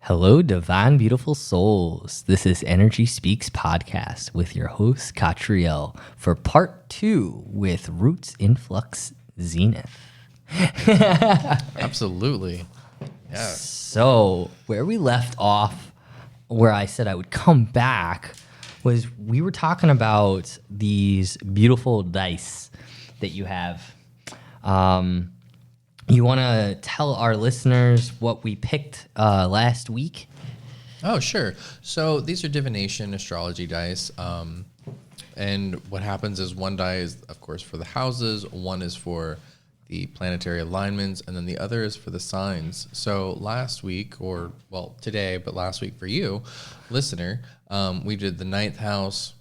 Hello, divine, beautiful souls. This is Energy Speaks podcast with your host, Catriel, for part 2 with Rootz NFLuX Zenith. Absolutely. Yeah. So, where we left off, where I said I would come back, was we were talking about these beautiful dice that you have. You want to tell our listeners what we picked last week? Oh, sure. So these are divination astrology dice. And what happens is one die is, of course, for the houses, one is for the planetary alignments, and then the other is for the signs. So last week, or well, today, but last week for you, listener, we did the ninth house,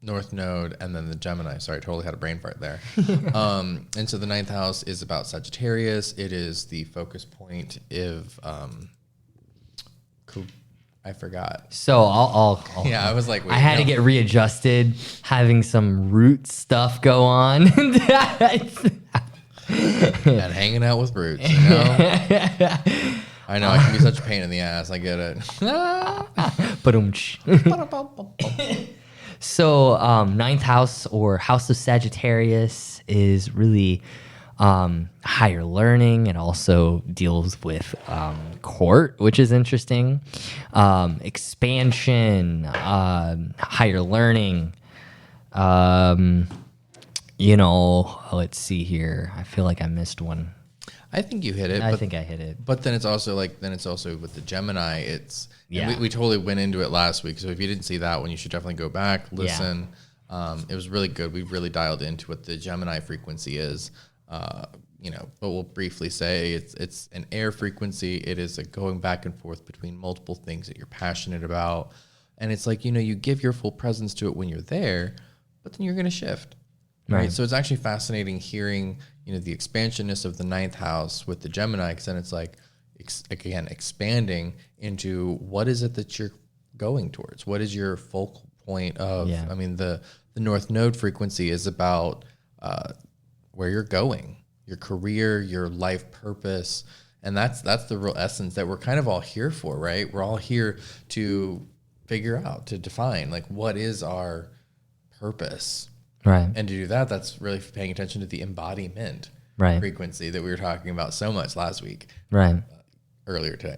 North Node, and then the Gemini. Sorry, I totally had a brain fart there. And so the ninth house is about Sagittarius. It is the focus point of, I forgot. So I'll Yeah, I was like, wait, I had to get readjusted, having some root stuff go on. And hanging out with roots, you know? I know, I can be such a pain in the ass. I get it. So, ninth house or house of Sagittarius is really higher learning. It also deals with court, which is interesting. Expansion, higher learning. Let's see here. I feel like I missed one. I think you hit it. I think I hit it. But then it's also with the Gemini, we totally went into it last week. So if you didn't see that one, you should definitely go back, listen. Yeah. It was really good. We really dialed into what the Gemini frequency is. But we'll briefly say it's an air frequency. It is a going back and forth between multiple things that you're passionate about. And it's like, you give your full presence to it when you're there, but then you're going to shift. Right. So it's actually fascinating hearing, the expansionness of the ninth house with the Gemini, because then it's like, again, expanding into what is it that you're going towards? What is your focal point of, the North Node frequency is about where you're going, your career, your life purpose. And that's the real essence that we're kind of all here for, right? We're all here to figure out, to define, like, what is our purpose? Right. And to do that, that's really paying attention to the embodiment frequency that we were talking about so much last week. Right. Earlier today.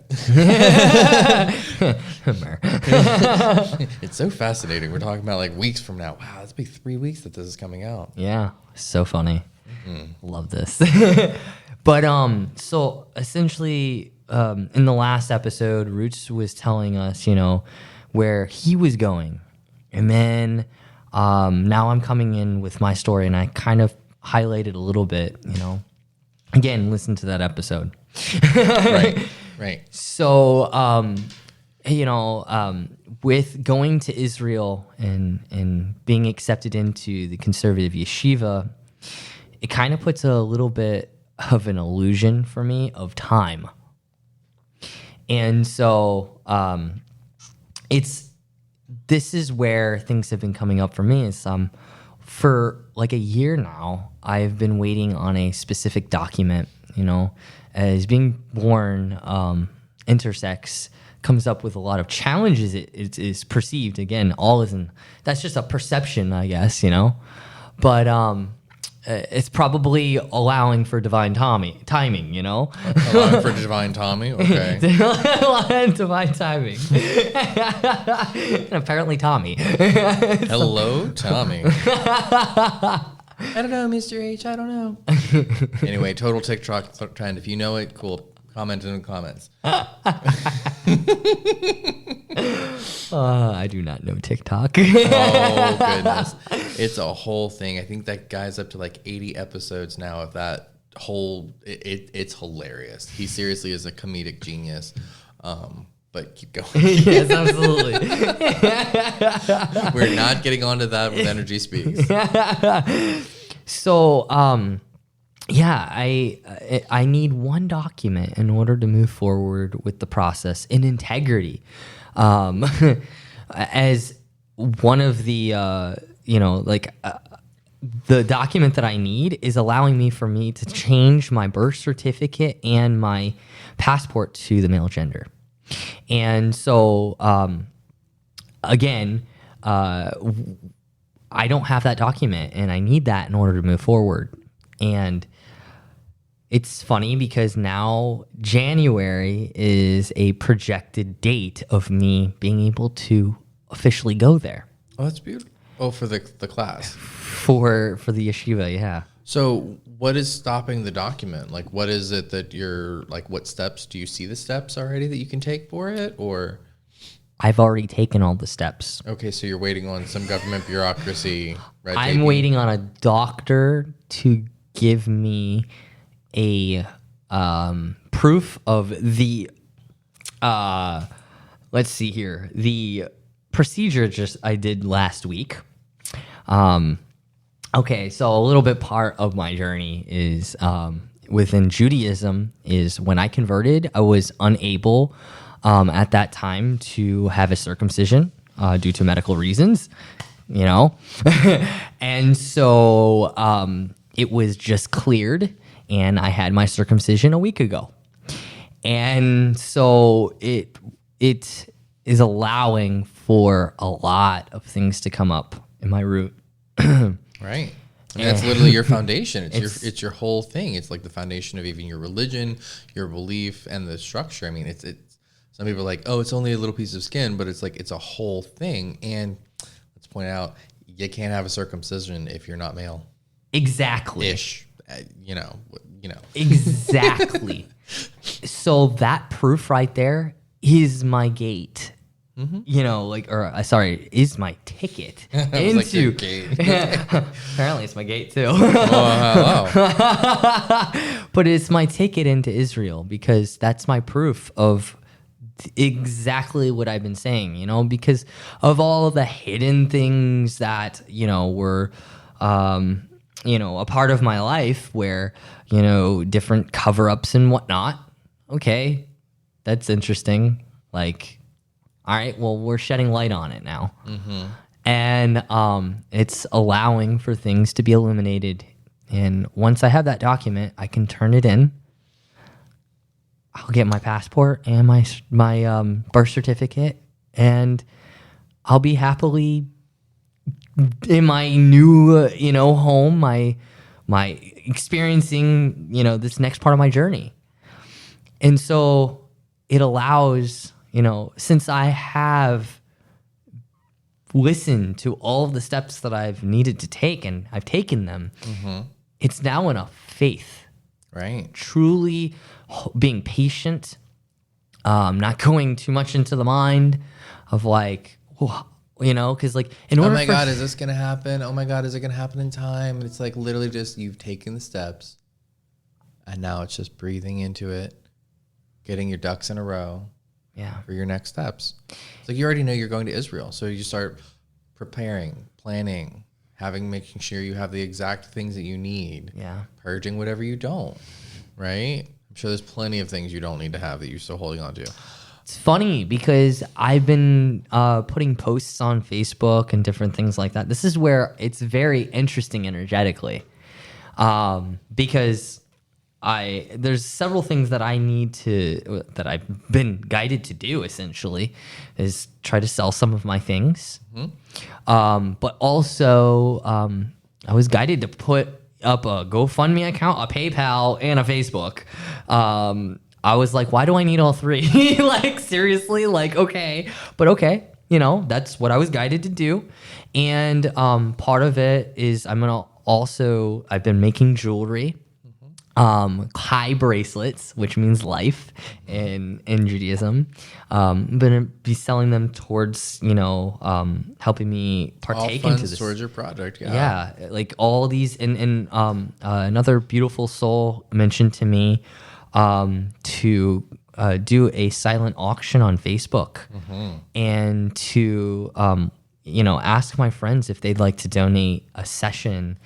It's so fascinating. We're talking about like weeks from now. Wow, it's be 3 weeks that this is coming out. Yeah. So funny. Mm-hmm. Love this. But so essentially in the last episode, Rootz was telling us, where he was going. And then now I'm coming in with my story, and I kind of highlighted a little bit, Again, listen to that episode. Right. So, with going to Israel and being accepted into the conservative yeshiva, it kind of puts a little bit of an illusion for me of time. And so, this is where things have been coming up for me. Is for like a year now, I've been waiting on a specific document. As being born intersex comes up with a lot of challenges. It is perceived, again, that's just a perception, I guess, But it's probably allowing for divine timing, Allowing for divine timing? Okay. Divine timing. And apparently Tommy. Hello, Tommy. I don't know, Mr. H. I don't know. Anyway, total TikTok trend. If you know it, cool. Comment in the comments. I do not know TikTok. Oh, goodness. It's a whole thing. I think that guy's up to like 80 episodes now of that whole... It's hilarious. He seriously is a comedic genius. But keep going. Yes, absolutely. We're not getting onto that with Energy Speaks. So, I need one document in order to move forward with the process in integrity. As one of the, the document that I need is allowing me to change my birth certificate and my passport to the male gender. And so, again, I don't have that document, and I need that in order to move forward. And it's funny because now January is a projected date of me being able to officially go there. Oh, that's beautiful. Oh, for the class. For the yeshiva, yeah. So what is stopping the document? Like, what is it that you're, like, what steps? Do you see the steps already that you can take for it, or? I've already taken all the steps. Okay, so you're waiting on some government bureaucracy. I'm waiting on a doctor to give me a proof of the, let's see here, the procedure I did last week. Okay, so a little bit part of my journey is within Judaism is when I converted, I was unable at that time to have a circumcision due to medical reasons, you know? And so it was just cleared, and I had my circumcision a week ago. And so it is allowing for a lot of things to come up in my root. Right. I mean, that's literally your foundation. It's your whole thing. It's like the foundation of even your religion, your belief, and the structure. I mean, it's some people are like, oh, it's only a little piece of skin, but it's like it's a whole thing. And let's point out, you can't have a circumcision if you're not male. Exactly. Ish. You know. Exactly. So that proof right there is my gate. Mm-hmm. You know, like, or sorry, is my ticket into. Like your gate. Apparently, it's my gate too. Oh, hello. But it's my ticket into Israel because that's my proof of exactly what I've been saying. You know, because of all of the hidden things that were, a part of my life, where different cover-ups and whatnot. Okay, that's interesting. Like. All right, well, we're shedding light on it now. Mm-hmm. And it's allowing for things to be illuminated. And once I have that document, I can turn it in. I'll get my passport and my birth certificate, and I'll be happily in my new, home, my experiencing, this next part of my journey. And so it allows... since I have listened to all of the steps that I've needed to take and I've taken them, it's now enough faith. Right. Truly being patient, not going too much into the mind of like, because like in order oh my God, is this going to happen? Oh my God, is it going to happen in time? And it's like literally just you've taken the steps and now it's just breathing into it, getting your ducks in a row. Yeah. For your next steps. It's like you already know you're going to Israel. So you start preparing, planning, making sure you have the exact things that you need. Yeah. Purging whatever you don't. Right? I'm sure there's plenty of things you don't need to have that you're still holding on to. It's funny because I've been putting posts on Facebook and different things like that. This is where it's very interesting energetically. Because there's several things that that I've been guided to do, essentially, is try to sell some of my things. Mm-hmm. But also, I was guided to put up a GoFundMe account, a PayPal, and a Facebook. I was like, why do I need all three? Like, seriously? Like, okay. But okay, that's what I was guided to do. And part of it is I've been making jewelry. High bracelets, which means life in Judaism. I'm going to be selling them towards, helping me partake into this. Towards your product, yeah. Yeah, like all these, and another beautiful soul mentioned to me to do a silent auction on Facebook and to, ask my friends if they'd like to donate a session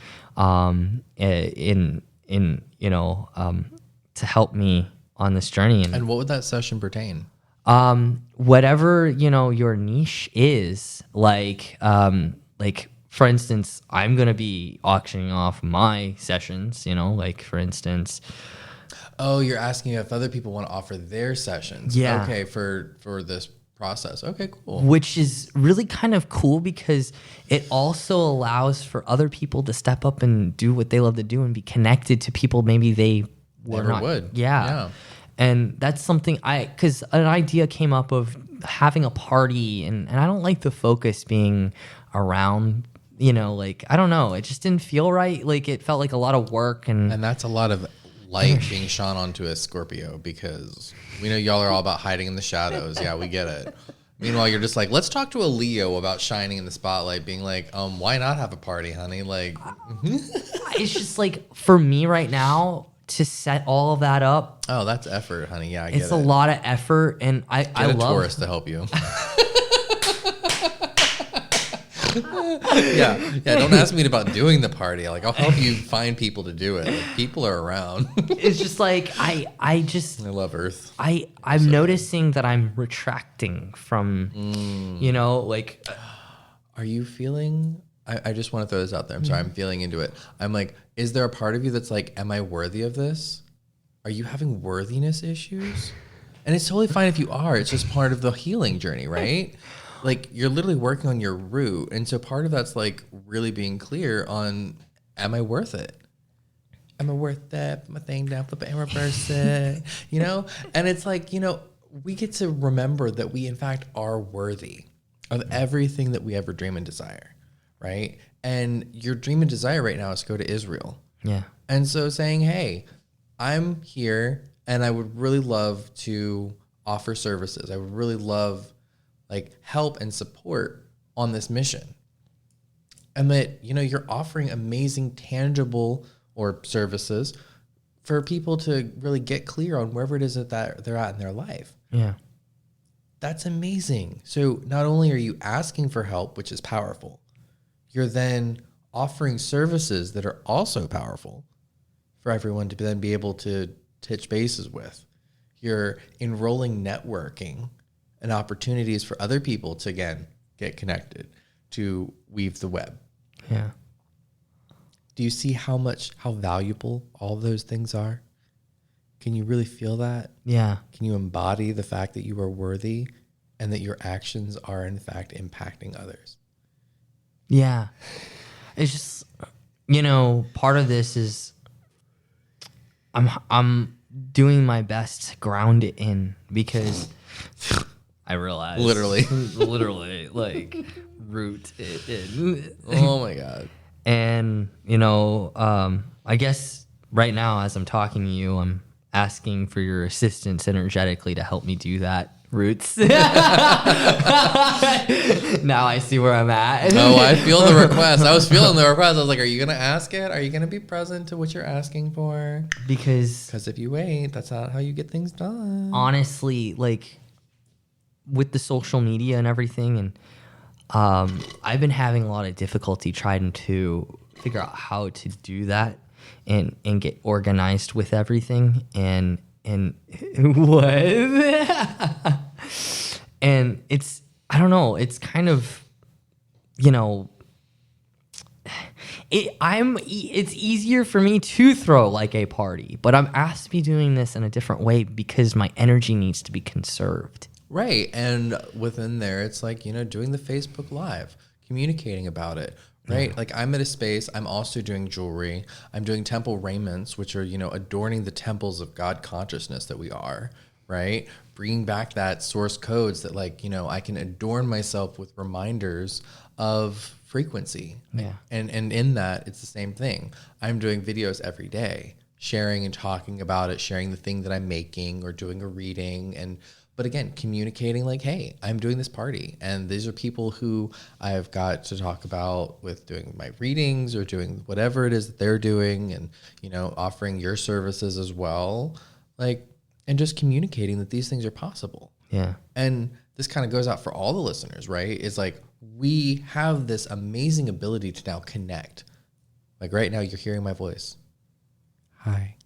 to help me on this journey. And what would that session pertain? Whatever, your niche is, like for instance, I'm going to be auctioning off my sessions, like for instance. Oh, you're asking if other people want to offer their sessions. Yeah. Okay, for this process. Okay, cool. Which is really kind of cool because it also allows for other people to step up and do what they love to do and be connected to people maybe they Never would. Yeah. And that's something because an idea came up of having a party, and I don't like the focus being around, like, I don't know. It just didn't feel right. Like, it felt like a lot of work. And that's a lot of light being shone onto a Scorpio, because we know y'all are all about hiding in the shadows. Yeah, we get it. Meanwhile, you're just like, let's talk to a Leo about shining in the spotlight, being like, why not have a party, honey? Like, it's just like, for me right now, to set all of that up. Oh, that's effort, honey. Yeah, I get it. It's a lot of effort, and I love Taurus to help you. Yeah. Don't ask me about doing the party. Like, I'll help you find people to do it. Like, people are around. It's just like I love Earth. I'm noticing that I'm retracting from, like. Are you feeling? I just want to throw this out there. I'm sorry. I'm feeling into it. I'm like, is there a part of you that's like, am I worthy of this? Are you having worthiness issues? And it's totally fine if you are. It's just part of the healing journey, right? Like, you're literally working on your root. And so part of that's like really being clear on, am I worth it? Am I worth that? Put my thing down, flip it and reverse it, And it's like, we get to remember that we in fact are worthy of everything that we ever dream and desire, right? And your dream and desire right now is to go to Israel. Yeah. And so saying, hey, I'm here and I would really love to offer services. I would really love help and support on this mission. And that, you're offering amazing, tangible or services for people to really get clear on wherever it is that they're at in their life. Yeah. That's amazing. So not only are you asking for help, which is powerful, you're then offering services that are also powerful for everyone to then be able to touch bases with. You're enrolling networking and opportunities for other people to, again, get connected, to weave the web. Yeah. Do you see how valuable all those things are? Can you really feel that? Yeah. Can you embody the fact that you are worthy and that your actions are, in fact, impacting others? Yeah. It's just, part of this is I'm doing my best to ground it in, because I realize literally like root it in. Oh my God. And I guess right now as I'm talking to you, I'm asking for your assistance energetically to help me do that, Rootz. Now I see where I'm at. Oh, I feel the request. I was feeling the request. I was like, are you going to ask it? Are you going to be present to what you're asking for? Because if you ain't, that's not how you get things done. Honestly, like, with the social media and everything, and I've been having a lot of difficulty trying to figure out how to do that and get organized with everything, and what? And it's, I don't know, it's kind of, it's easier for me to throw like a party, but I'm asked to be doing this in a different way because my energy needs to be conserved. Right. And within there, it's like, doing the Facebook Live, communicating about it, right? Yeah. Like, I'm at a space, I'm also doing jewelry. I'm doing temple raiments, which are, adorning the temples of God consciousness that we are, right? Bringing back that source codes that, like, I can adorn myself with reminders of frequency. Yeah. And in that, it's the same thing. I'm doing videos every day, sharing and talking about it, sharing the thing that I'm making or doing a reading, but again, communicating like, hey, I'm doing this party, and these are people who I've got to talk about with doing my readings or doing whatever it is that they're doing, and, offering your services as well, like, and just communicating that these things are possible. Yeah. And this kind of goes out for all the listeners, right? It's like, we have this amazing ability to now connect. Like, right now, you're hearing my voice. Hi.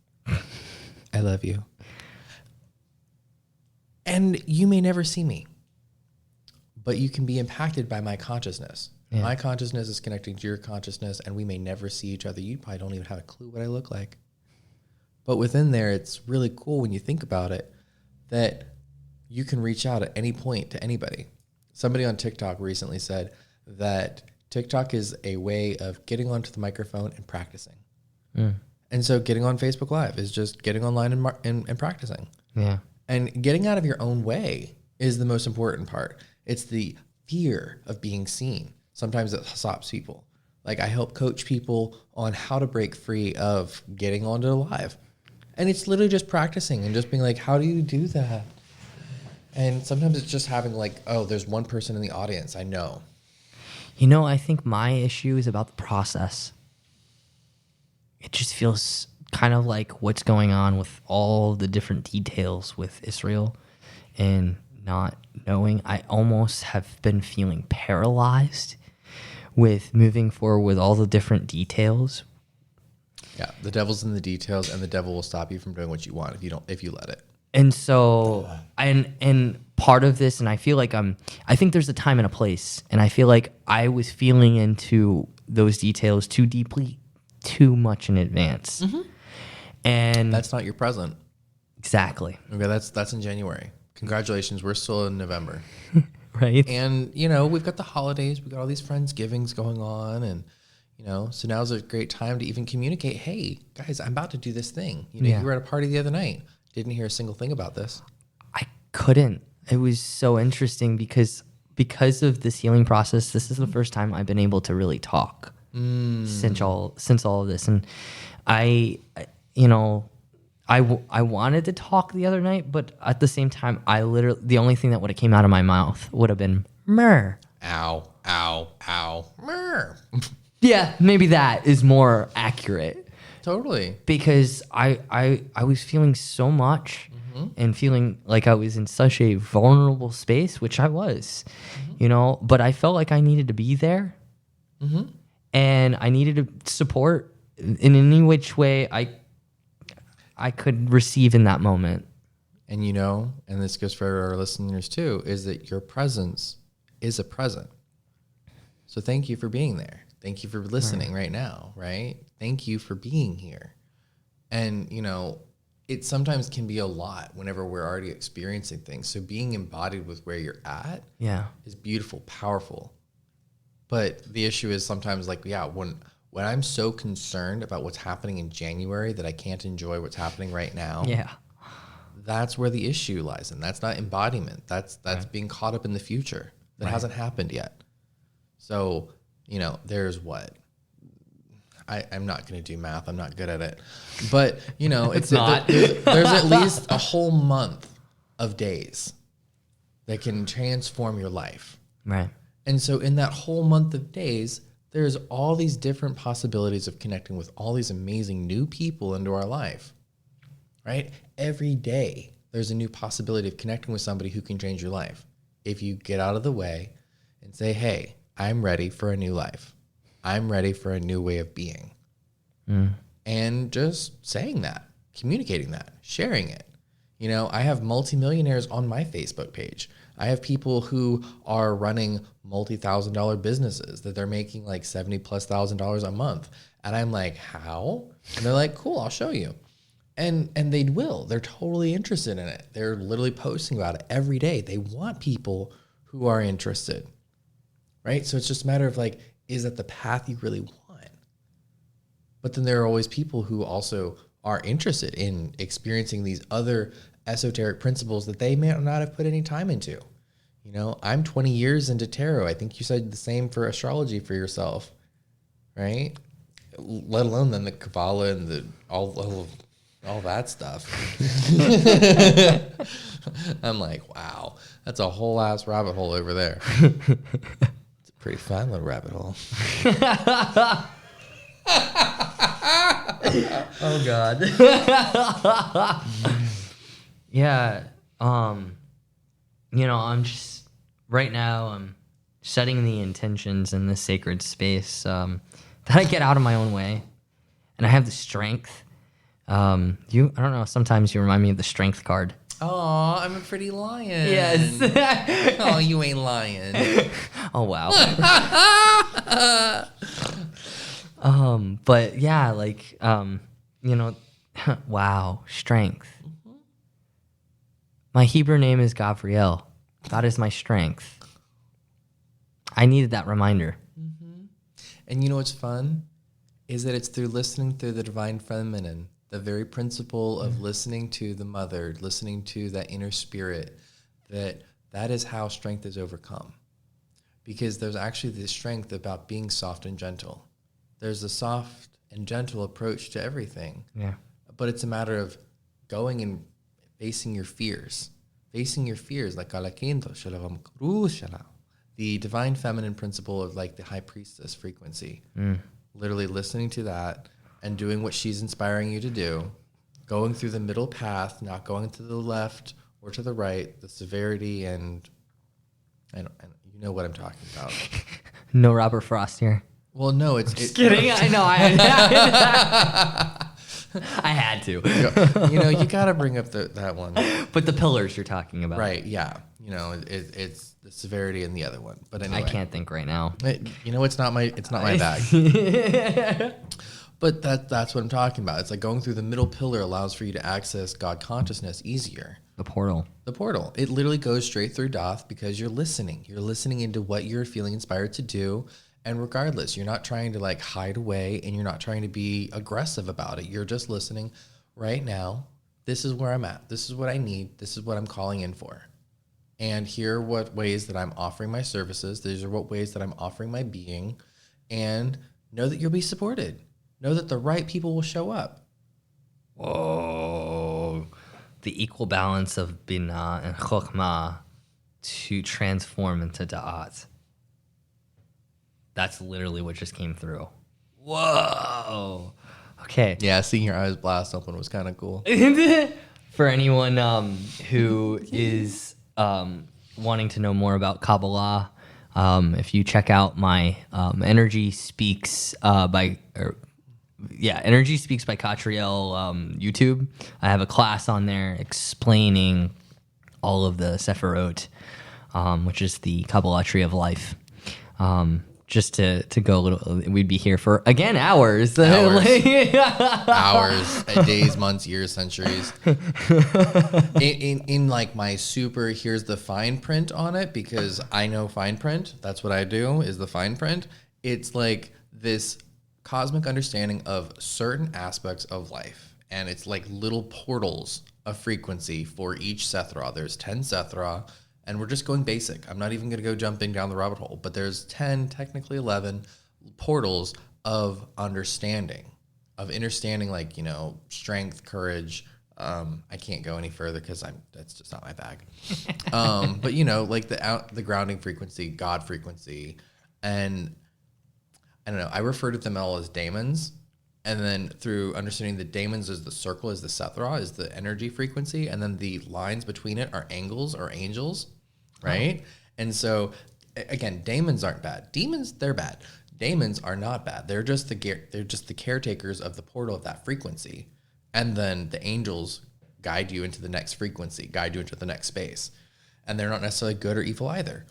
I love you. And you may never see me, but you can be impacted by my consciousness. Yeah. My consciousness is connecting to your consciousness, and we may never see each other. You probably don't even have a clue what I look like. But within there, it's really cool when you think about it that you can reach out at any point to anybody. Somebody on TikTok recently said that TikTok is a way of getting onto the microphone and practicing. And so getting on Facebook Live is just getting online and practicing. Yeah. And getting out of your own way is the most important part. It's the fear of being seen. Sometimes it stops people. Like I help coach people on how to break free of getting onto live. And it's literally just practicing and just being like, how do you do that? And sometimes it's just having like, oh, there's one person in the audience. I know. You know, I think my issue is about the process. It just feels kind of like what's going on with all the different details with Israel and not knowing. I almost have been feeling paralyzed with moving forward with all the different details. Yeah, the devil's in the details, and the devil will stop you from doing what you want if you let it. And so, and part of this, and I feel like I think there's a time and a place, and I feel like I was feeling into those details too deeply, too much in advance. And that's not your present. Exactly. Okay, that's in January. Congratulations, we're still in November. Right. And, you know, we've got the holidays, we've got all these Friendsgivings going on, and, you know, so now's a great time to even communicate, hey, guys, I'm about to do this thing. You know, you were at a party the other night. Didn't hear a single thing about this. I couldn't. It was so interesting because of this healing process, this is the first time I've been able to really talk since all of this. And I wanted to talk the other night, but at the same time, the only thing that would have came out of my mouth would have been myrrh. Ow, ow, ow, myrrh. Yeah, maybe that is more accurate. Totally. Because I was feeling so much and feeling like I was in such a vulnerable space, which I was, you know, but I felt like I needed to be there and I needed to support in any which way I could receive in that moment. And, you know, and this goes for our listeners too, is that your presence is a present. So thank you for being there. Thank you for listening right now, right? Thank you for being here. And, you know, it sometimes can be a lot whenever we're already experiencing things. So being embodied with where you're at is beautiful, powerful. But the issue is sometimes like, when I'm so concerned about what's happening in January that I can't enjoy what's happening right now. Yeah. That's where the issue lies. And that's not embodiment. That's being caught up in the future that hasn't happened yet. So, you know, there's what? I'm not going to do math. I'm not good at it. But, you know, it's not. There's at least a whole month of days that can transform your life. Right. And so in that whole month of days, there's all these different possibilities of connecting with all these amazing new people into our life, right? Every day, there's a new possibility of connecting with somebody who can change your life. If you get out of the way and say, hey, I'm ready for a new life. I'm ready for a new way of being. And just saying that, communicating that, sharing it. You know, I have multimillionaires on my Facebook page. I have people who are running multi-$1,000 businesses that they're making like $70,000+ a month. And I'm like, how? And they're like, cool, I'll show you. And they will. They're totally interested in it. They're literally posting about it every day. They want people who are interested, right? So it's just a matter of like, is that the path you really want? But then there are always people who also are interested in experiencing these other esoteric principles that they may not have put any time into. You know, I'm 20 years into tarot. I think you said the same for astrology for yourself, right? Let alone then the Kabbalah and the all that stuff. I'm like, wow, that's a whole ass rabbit hole over there. It's a pretty fun little rabbit hole. Oh God. Yeah. You know, I'm just right now I'm setting the intentions in this sacred space that I get out of my own way and I have the strength. I don't know, sometimes you remind me of the strength card. Oh, I'm a pretty lion. Yes. Oh, you ain't lying. Oh, wow. But yeah, like, wow, strength. My Hebrew name is Gabriel. God is my strength. I needed that reminder. And you know what's fun? Is that it's through listening through the divine feminine, the very principle of listening to the mother, listening to that inner spirit, that is how strength is overcome. Because there's actually this strength about being soft and gentle. There's a soft and gentle approach to everything. Yeah. But it's a matter of going and facing your fears. Facing your fears, like akin, the divine feminine principle of like the high priestess frequency. Literally listening to that and doing what she's inspiring you to do, going through the middle path, not going to the left or to the right, the severity and you know what I'm talking about. No Robert Frost here. Well, no, it's Just kidding. I know. I had to. You got to bring up that one. But the pillars you're talking about. Right, yeah. It's the severity in the other one. But anyway. I can't think right now. It's not my bag. But that's what I'm talking about. It's like going through the middle pillar allows for you to access God consciousness easier. The portal. It literally goes straight through Doth because you're listening. You're listening into what you're feeling inspired to do. And regardless, you're not trying to like hide away and you're not trying to be aggressive about it. You're just listening right now. This is where I'm at. This is what I need. This is what I'm calling in for. And here are what ways that I'm offering my services. These are what ways that I'm offering my being. And know that you'll be supported. Know that the right people will show up. Whoa. The equal balance of Binah and Chokhmah to transform into Da'at. That's literally what just came through. Whoa. Okay. Yeah, seeing your eyes blast open was kind of cool. For anyone who is wanting to know more about Kabbalah, if you check out my Energy Speaks by Catriel YouTube, I have a class on there explaining all of the Sephirot, which is the Kabbalah tree of life. Just to go a little, we'd be here for, again, hours. Hours, days, months, years, centuries. In like my super, here's the fine print on it, because I know fine print. That's what I do, is the fine print. It's like this cosmic understanding of certain aspects of life. And it's like little portals of frequency for each Sethra. There's 10 Sethra. And we're just going basic. I'm not even going to go jumping down the rabbit hole, but there's 10, technically 11 portals of understanding, like, strength, courage. I can't go any further because that's just not my bag. But like the grounding frequency, God frequency, and I don't know. I refer to them all as daemons. And then through understanding the daemons is the circle, is the Sethra, is the energy frequency. And then the lines between it are angles or angels, right? Oh. And so, again, daemons aren't bad. Demons, they're bad. Daemons are not bad. They're just the caretakers of the portal of that frequency. And then the angels guide you into the next frequency, guide you into the next space. And they're not necessarily good or evil either.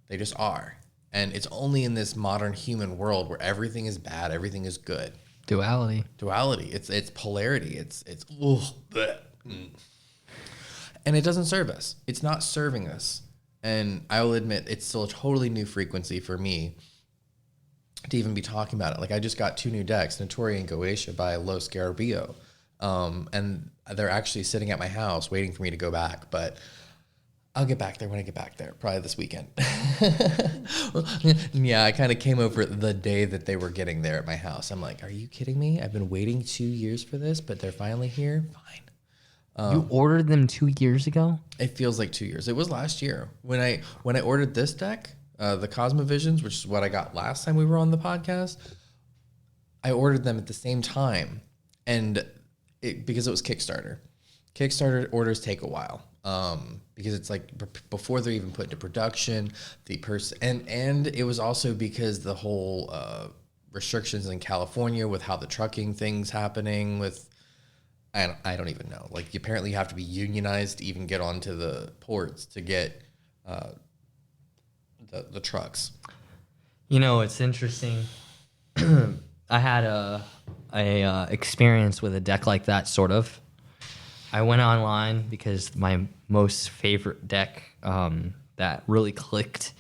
They just are. And it's only in this modern human world where everything is bad, everything is good. Duality. It's polarity. It's and it doesn't serve us. It's not serving us. And I will admit, it's still a totally new frequency for me to even be talking about it. Like, I just got 2 new decks, Notori and Goetia by Los Garabio. And they're actually sitting at my house waiting for me to go back. But I'll get back there when I get back there, probably this weekend. Yeah, I kind of came over the day that they were getting there at my house. I'm like, are you kidding me? I've been waiting 2 years for this, but they're finally here? Fine. You ordered them 2 years ago? It feels like 2 years. It was last year. When I ordered this deck, the Cosmovisions, which is what I got last time we were on the podcast, I ordered them at the same time. And because it was Kickstarter. Kickstarter orders take a while. Because it's like before they're even put into production, the person, and it was also because the whole restrictions in California with how the trucking thing's happening with, I don't even know. Like, apparently you have to be unionized to even get onto the ports to get the trucks. You know, it's interesting. I had a experience with a deck like that, sort of. I went online because my most favorite deck that really clicked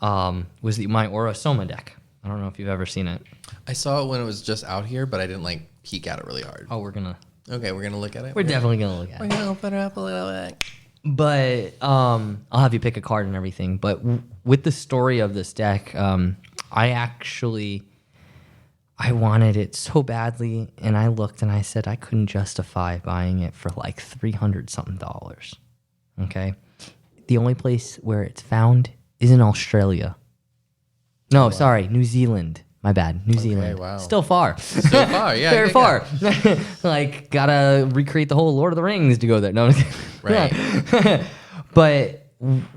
was my Aura-Soma deck. I don't know if you've ever seen it. I saw it when it was just out here, but I didn't like peek at it really hard. Oh, we're gonna look at it. We're definitely gonna look at it. We're gonna open it up a little bit. But I'll have you pick a card and everything. But with the story of this deck, I wanted it so badly, and I looked and I said I couldn't justify buying it for like $300 something. Okay, the only place where it's found is in Australia. No, wow. Sorry, New Zealand. My bad, New Zealand. Wow. Still far. Still far, yeah. Very far. Like, gotta recreate the whole Lord of the Rings to go there. No, right. But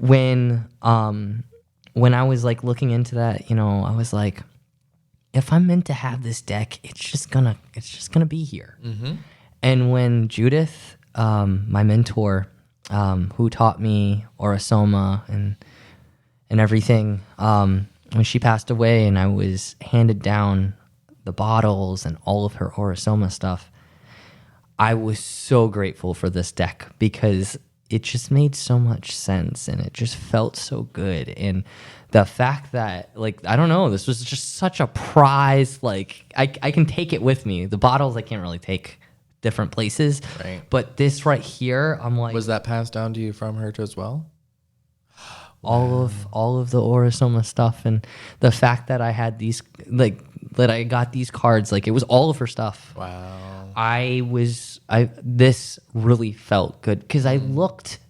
when I was like looking into that, you know, I was like, if I'm meant to have this deck, it's just gonna be here. Mm-hmm. And when Judith, my mentor, who taught me Aura-Soma and everything, when she passed away and I was handed down the bottles and all of her Aura-Soma stuff, I was so grateful for this deck because it just made so much sense and it just felt so good. And the fact that, like, I don't know, this was just such a prize. Like, I can take it with me. The bottles I can't really take different places. Right. But this right here, I'm like... Was that passed down to you from her as well? All of the Aura-Soma stuff, and the fact that I had these, like, that I got these cards, like, it was all of her stuff. Wow. This really felt good because I looked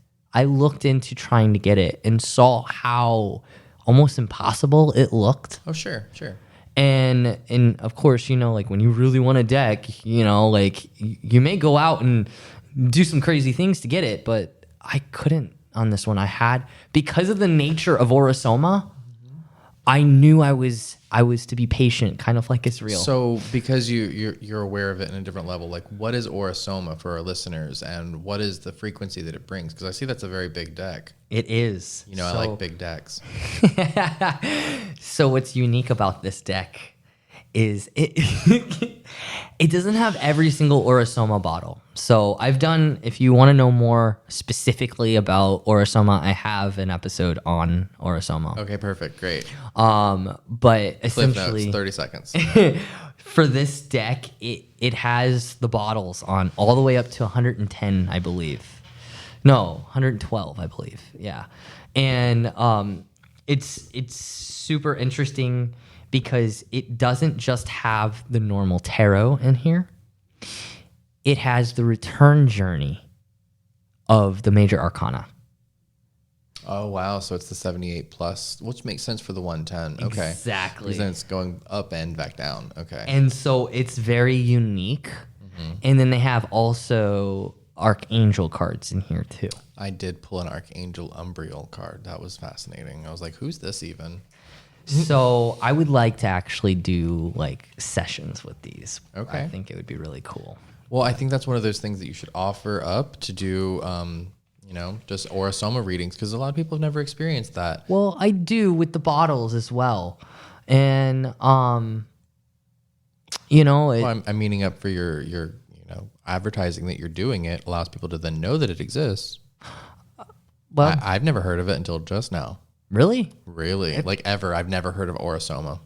into trying to get it and saw how almost impossible it looked. Oh, sure. And of course, you know, like, when you really want a deck, you know, like, you may go out and do some crazy things to get it, but I couldn't on this one. I had, because of the nature of Aura-Soma, I knew I was to be patient, kind of like it's real. So because you're aware of it in a different level, like, what is Aura-Soma for our listeners, and what is the frequency that it brings? Because I see that's a very big deck. It is. You know, I like big decks. So what's unique about this deck is it doesn't have every single Aura-Soma bottle. So I've done, if you want to know more specifically about Aura-Soma, I have an episode on Aura-Soma. Okay, perfect, great. But essentially, Cliff notes, 30 seconds. For this deck, it has the bottles on all the way up to 110, I believe. No, 112, I believe. Yeah, and it's super interesting because it doesn't just have the normal tarot in here. It has the return journey of the major arcana. Oh, wow. So it's the 78 plus, which makes sense for the 110. Okay. Exactly. Because then it's going up and back down. Okay. And so it's very unique. Mm-hmm. And then they have also Archangel cards in here too. I did pull an Archangel Umbriel card. That was fascinating. I was like, who's this even? So I would like to actually do like sessions with these. Okay. I think it would be really cool. Well, I think that's one of those things that you should offer up to do, you know, just Aura-Soma readings, because a lot of people have never experienced that. Well, I do with the bottles as well. And, you know. Well, I'm meaning up for your, you know, advertising that you're doing it allows people to then know that it exists. Well, I've never heard of it until just now. Really? Really? Like ever. I've never heard of Aura-Soma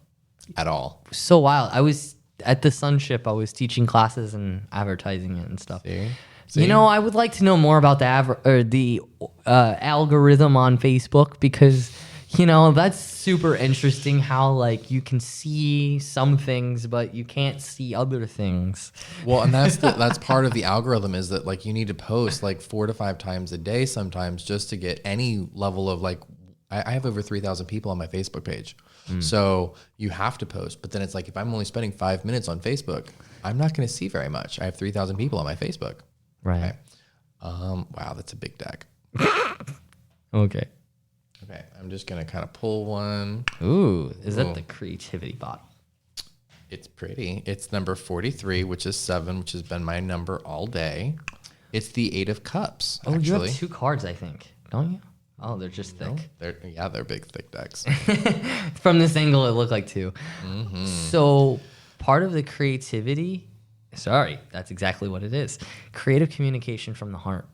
at all. So wild. I was at the Sunship. I was teaching classes and advertising it and stuff. See? You know, I would like to know more about the algorithm on Facebook, because, you know, that's super interesting how, like, you can see some things, but you can't see other things. Well, and that's part of the algorithm, is that, like, you need to post like 4 to 5 times a day sometimes just to get any level of, like, I have over 3,000 people on my Facebook page. So you have to post. But then it's like, if I'm only spending 5 minutes on Facebook, I'm not going to see very much. I have 3,000 people on my Facebook. Right. Okay. Wow, that's a big deck. Okay. Okay, I'm just going to kind of pull one. Ooh, is that the creativity bottle? It's pretty. It's number 43, which is 7, which has been my number all day. It's the 8 of Cups, Oh, actually. you have 2 cards, I think, don't you? Oh, they're just thick. They're big, thick decks. From this angle, it looked like 2. Mm-hmm. So part of the creativity, that's exactly what it is. Creative communication from the heart.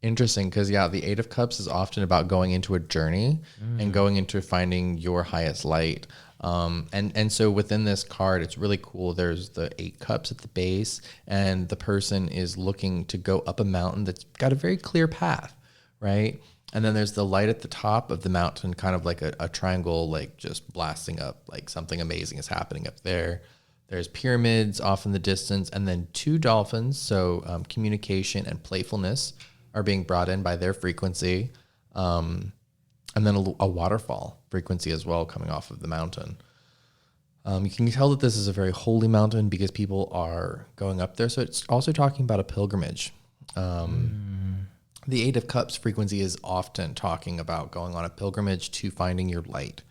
Interesting, because the 8 of Cups is often about going into a journey and going into finding your highest light. And so within this card, it's really cool. There's the 8 cups at the base, and the person is looking to go up a mountain that's got a very clear path, right? And then there's the light at the top of the mountain, kind of like a triangle, like just blasting up, like something amazing is happening up there. There's pyramids off in the distance, and then 2 dolphins. So communication and playfulness are being brought in by their frequency. And then a waterfall frequency as well coming off of the mountain. You can tell that this is a very holy mountain because people are going up there. So it's also talking about a pilgrimage. The 8 of Cups frequency is often talking about going on a pilgrimage to finding your light.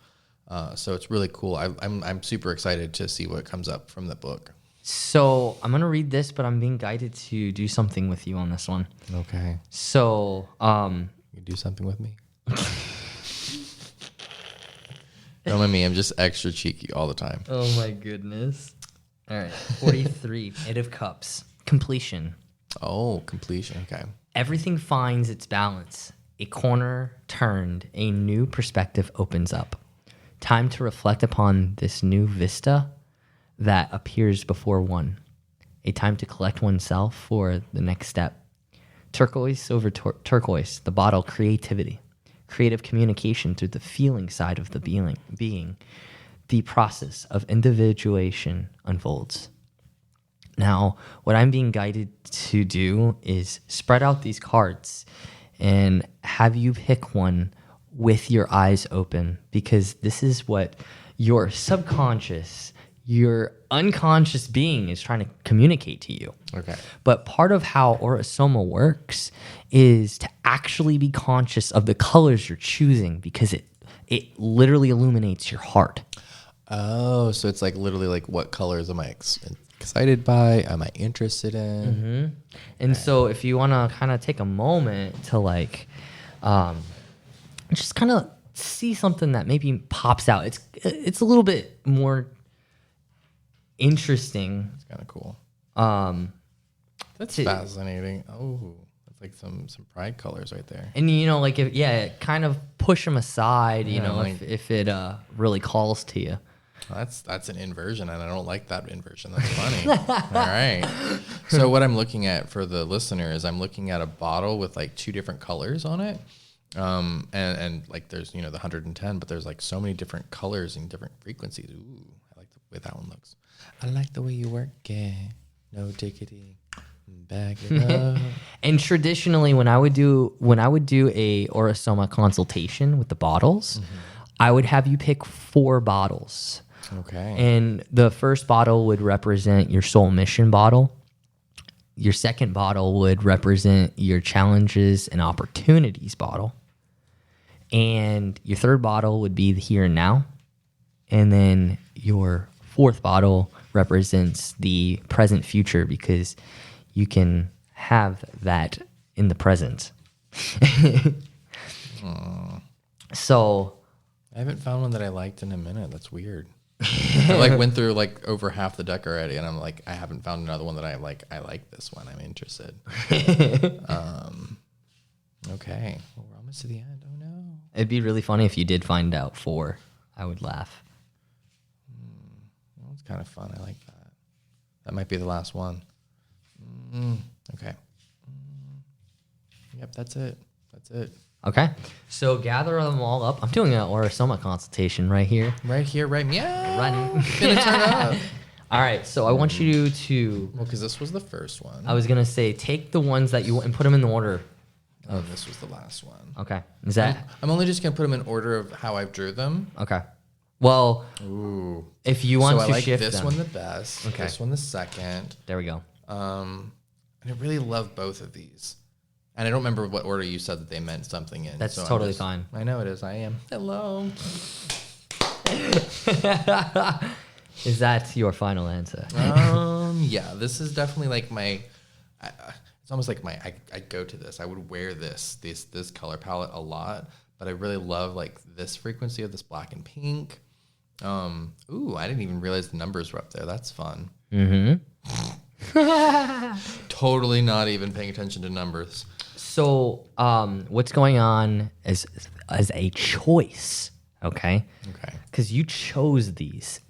So it's really cool. I'm super excited to see what comes up from the book. So I'm going to read this, but I'm being guided to do something with you on this one. Okay. So, you do something with me? Don't mind me. I'm just extra cheeky all the time. Oh my goodness. All right. 43. 8 of Cups. Completion. Oh, completion. Okay. Everything finds its balance. A corner turned. A new perspective opens up. Time to reflect upon this new vista that appears before one. A time to collect oneself for the next step. Turquoise over turquoise. The bottle, creativity. Creative communication through the feeling side of the being. The process of individuation unfolds. Now, what I'm being guided to do is spread out these cards and have you pick one with your eyes open, because this is what your subconscious, your unconscious being is trying to communicate to you. Okay. But part of how Orasoma works is to actually be conscious of the colors you're choosing, because it literally illuminates your heart. Oh, so it's like literally like, what colors am I excited by? Am I interested in? Mm-hmm. And so if you want to kind of take a moment to like just kind of see something that maybe pops out. It's a little bit more interesting. It's kind of cool. That's fascinating. Oh, that's like some pride colors right there. And like kind of push them aside. Like, if it really calls to you. That's an inversion, and I don't like that inversion. That's funny. All right. So what I'm looking at for the listener is I'm looking at a bottle with like 2 different colors on it. And like there's, the 110, but there's like so many different colors and different frequencies. Ooh, I like the way that one looks. I like the way you work it. No diggity. Back it up. And traditionally when I would do a Orasoma consultation with the bottles, I would have you pick 4 bottles. Okay. And the first bottle would represent your soul mission bottle. Your second bottle would represent your challenges and opportunities bottle. And your third bottle would be the here and now. And then your fourth bottle represents the present future, because you can have that in the present. So I haven't found one that I liked in a minute. That's weird. I like went through like over half the deck already, and I'm like, I haven't found another one that I like. I like this one. I'm interested. Okay. Well, we're almost to the end. Oh no. It'd be really funny if you did find out 4. I would laugh. Well, it's kind of fun. I like that. That might be the last one. Okay. Yep, that's it. That's it. Okay. So gather them all up. I'm doing an Orasoma consultation right here. Right here, right. Yeah. Running. Gonna turn up. All right. So I want you to. Well, because this was the first one. I was gonna say take the ones that you want and put them in the order. Oh, this was the last one. Okay. Is that? I'm only just gonna put them in order of how I've drew them. Okay. Well, ooh. If you want so to I like shift this them. one the best. Okay. This one the second. There we go. And I really love both of these. And I don't remember what order you said that they meant something in. That's so totally fine. I know it is. I am. Hello. Is that your final answer? Yeah, this is definitely like my. It's it's almost like I go to this. I would wear this color palette a lot, but I really love like this frequency of this black and pink. Ooh, I didn't even realize the numbers were up there. That's fun. Totally not even paying attention to numbers. So, what's going on as a choice? Okay. Because you chose these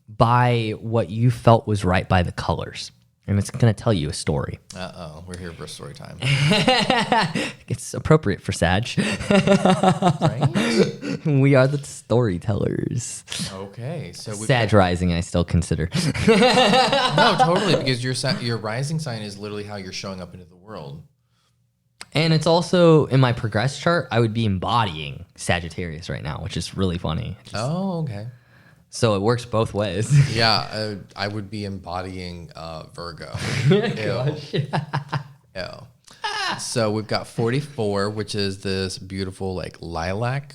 by what you felt was right by the colors. And it's going to tell you a story. We're here for story time. It's appropriate for Sag. Right? We are the storytellers. Okay. So Sag rising, I still consider. No, totally, because your rising sign is literally how you're showing up into the world. And it's also, in my progress chart, I would be embodying Sagittarius right now, which is really funny. Okay. So it works both ways. Yeah, I would be embodying Virgo. Gosh. Ew. So we've got 44, which is this beautiful like lilac,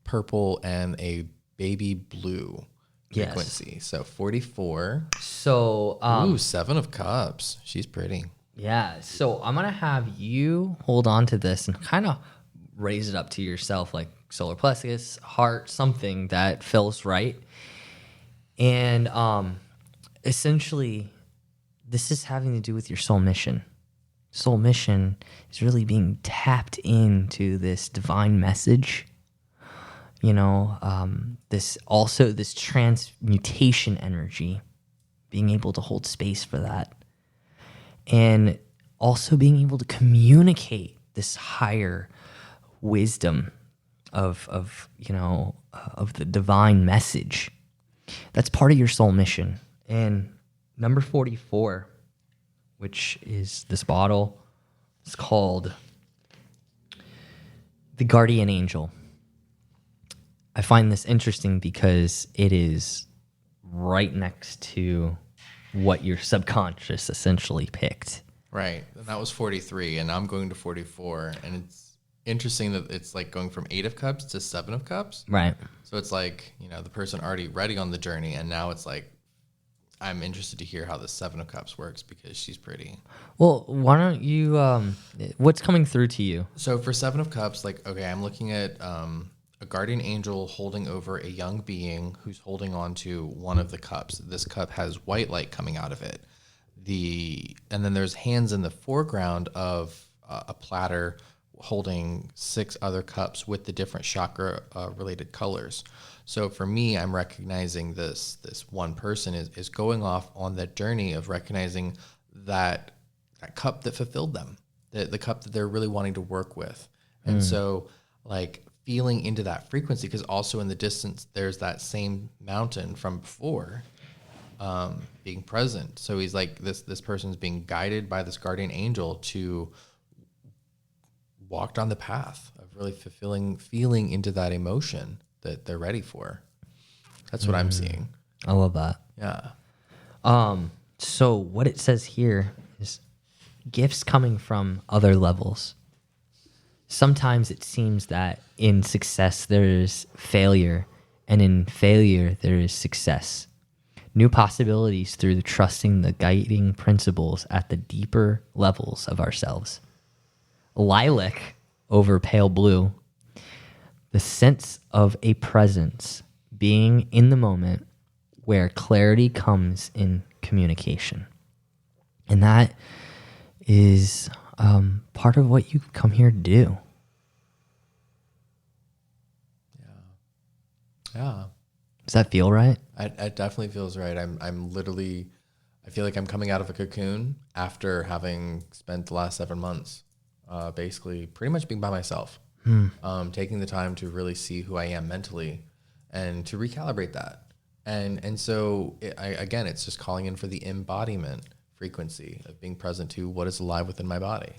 purple, and a baby blue frequency. Yes. So 44. So ooh, 7 of Cups. She's pretty. Yeah. So I'm gonna have you hold on to this and kind of raise it up to yourself, like solar plexus, heart, something that feels right. And essentially, this is having to do with your soul mission. Soul mission is really being tapped into this divine message. You know, this transmutation energy, being able to hold space for that. And also being able to communicate this higher wisdom of the divine message. That's part of your soul mission. And number 44, which is this bottle, it's called the Guardian Angel. I find this interesting because it is right next to what your subconscious essentially picked. Right. And that was 43, and I'm going to 44. And it's interesting that it's like going from 8 of Cups to 7 of Cups. Right. So it's like, the person already ready on the journey, and now it's like, I'm interested to hear how the 7 of Cups works because she's pretty. Well, why don't you, what's coming through to you? So for 7 of Cups, like, okay, I'm looking at a guardian angel holding over a young being who's holding on to one of the cups. This cup has white light coming out of it. And then there's hands in the foreground of a platter holding 6 other cups with the different chakra related colors. So for me, I'm recognizing this one person is going off on that journey of recognizing that cup that fulfilled them, the cup that they're really wanting to work with. And so like feeling into that frequency, because also in the distance, there's that same mountain from before being present. So he's like, this person's being guided by this guardian angel to walk down the path of really feeling into that emotion that they're ready for. That's what I'm seeing. I love that. Yeah. So what it says here is gifts coming from other levels. Sometimes it seems that in success there is failure, and in failure there is success. New possibilities through trusting the guiding principles at the deeper levels of ourselves. Lilac over pale blue. The sense of a presence, being in the moment where clarity comes in communication. And that is part of what you come here to do. Yeah. Does that feel right? It definitely feels right. I'm literally, I feel like I'm coming out of a cocoon after having spent the last 7 months basically pretty much being by myself. Taking the time to really see who I am mentally and to recalibrate that. And so, again, it's just calling in for the embodiment frequency of being present to what is alive within my body.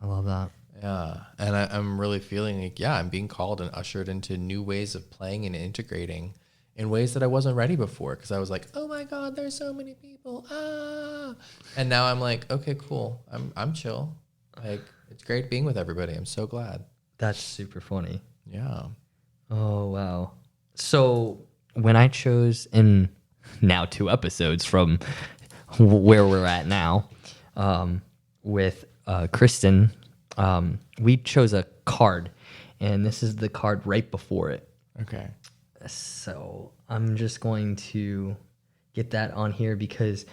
I love that. Yeah. And I'm really feeling like, I'm being called and ushered into new ways of playing and integrating in ways that I wasn't ready before, because I was like, oh my God, there's so many people. And now I'm like, okay, cool. I'm chill. Like, it's great being with everybody. I'm so glad. That's super funny. Yeah. Oh, wow. So when I chose in now 2 episodes from where we're at now, with Kristen, we chose a card, and this is the card right before it. Okay. So I'm just going to get that on here because